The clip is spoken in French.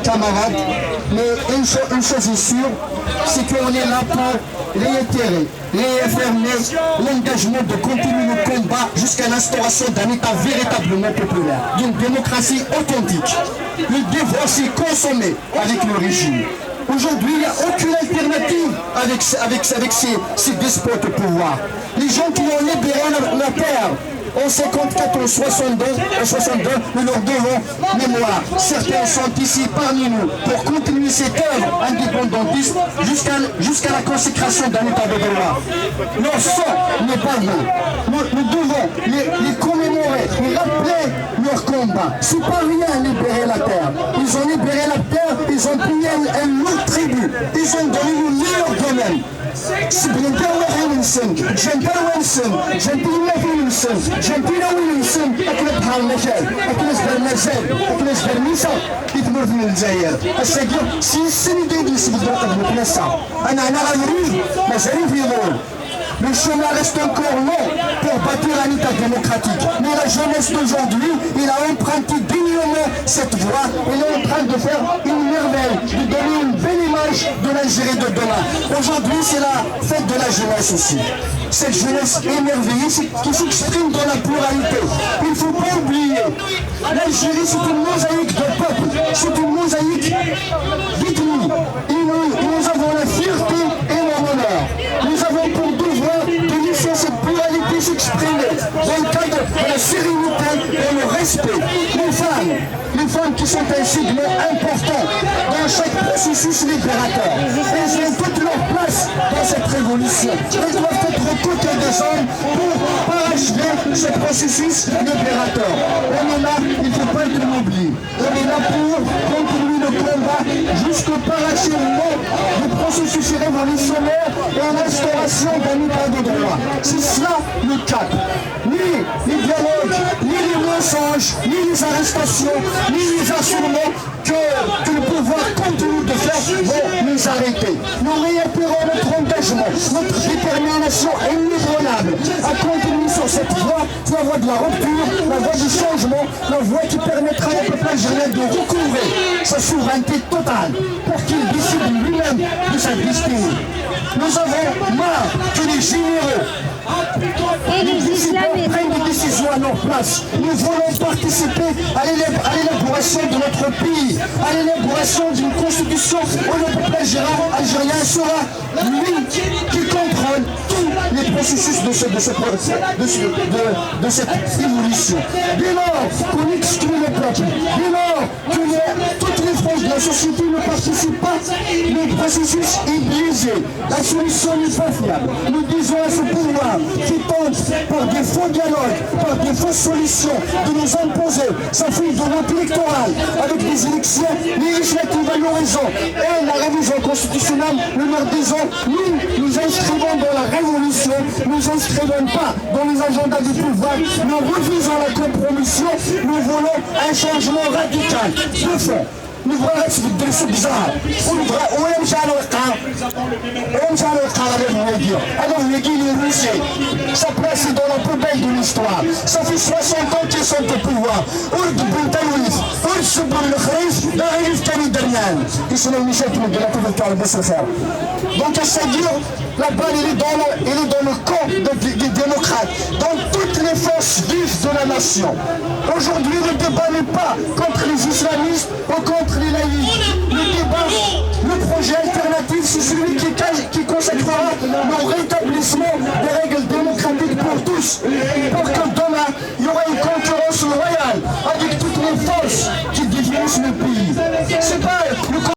camarades, mais une chose est sûre, c'est qu'on est là pour réitérer, réaffirmer l'engagement de continuer le combat jusqu'à l'instauration d'un État véritablement populaire, d'une démocratie authentique. Le divorce est consommé avec le régime. Aujourd'hui, il n'y a aucune alternative avec ces despotes au pouvoir. Les gens qui ont libéré la terre en 54, en 62, nous leur devons mémoire. Certains sont ici parmi nous pour continuer cette œuvre indépendantiste jusqu'à la consécration d'un État de droit. Leur sang n'est pas vain. Nous devons les commémorer, les rappeler leur combat. C'est pas rien libérer la terre. Ils ont libéré la terre, ils ont payé un lourd tribut. Ils ont donné le meilleur d'eux-mêmes. Siblinka Wilson, Jean-Paul Wilson, Jean-Pierre Wilson, Jean-Pierre Wilson, أكلت بحال المجال، أكلت بالمجال، أكلت بالميسا، يتمر في الجزائر. السجل سي السنة ديال سبدو قدمت نسا. أنا غنريد مازالين في ظل. Le chemin reste encore long pour bâtir un État démocratique. Mais la jeunesse d'aujourd'hui, il a emprunté dignement cette voie. Elle est en train de faire une merveille, de donner une belle image de l'Algérie de demain. Aujourd'hui, c'est la fête de la jeunesse aussi. Cette jeunesse émerveillée qui s'exprime dans la pluralité. Il ne faut pas oublier, l'Algérie c'est une mosaïque de peuples, c'est une mosaïque d'ethnie. Et nous avons la fierté et l'honneur. Nous avons pour devoir de laisser cette pluralité s'exprimer dans le cadre de la sérénité et le respect. Les femmes qui sont un segment important dans chaque processus libérateur. Elles ont toute leur place dans cette révolution. Elles doivent être aux côtés des hommes pour parachever ce processus libérateur. On est là, il ne faut pas être oublié. On est là pour continuer le combat jusqu'au parachèvement du processus révolutionnaire et l'instauration d'un État de droit. C'est cela le cap. Ni les dialogues, ni les mensonges, ni les arrestations, ni les assourdements que le pouvoir continue de faire vont nous arrêter. Nous réappellerons notre engagement, notre détermination inébranlable à continuer sur cette voie, la voie de la rupture, la voie du changement, la voie qui permettra au peuple algérien de recouvrer sa souveraineté totale pour qu'il décide lui-même de sa destinée. Nous avons marre que les généraux prennent des décisions à leur place. Nous voulons participer à l'élaboration de notre pays, à l'élaboration d'une constitution où le peuple algérien sera lui qui contrôle tous les processus de cette évolution. Dès lors qu'on exclut le peuple, dès lors que toutes les franges de la société ne participent pas, le processus est biaisé. La solution n'est pas fiable. Nous disons à ce pouvoir qui tente par des faux dialogues, par des fausses solutions, de nous imposer sa feuille de route électorale avec des élections législatives à l'horizon et la révision constitutionnelle, nous leur disons, nous inscrivons dans la révolution, nous inscrivons pas dans les agendas du pouvoir, nous refusons la compromission, nous voulons un changement radical de fond. نبغى نتبدل في الجزائر ونمشي على الوقعة alors le Guinée russie, sa place est dans la poubelle de l'histoire. Ça fait 60 ans qu'ils sont au pouvoir. Urd Bountalouf, Urd Souboul le Khrif, Darif Kani Dernan. Ils sont les Michel qui nous donnent tout le temps le best faire. Donc c'est-à-dire, la balle elle est dans le camp des démocrates, dans toutes les forces vives de la nation. Aujourd'hui, le débat n'est pas contre les islamistes ou contre les laïcs. Le débat, le projet alternatif, c'est celui qui consacrera le rétablissement des règles démocratiques pour tous, pour que demain, il y aura une concurrence loyale avec toutes les forces qui définissent le pays. C'est pas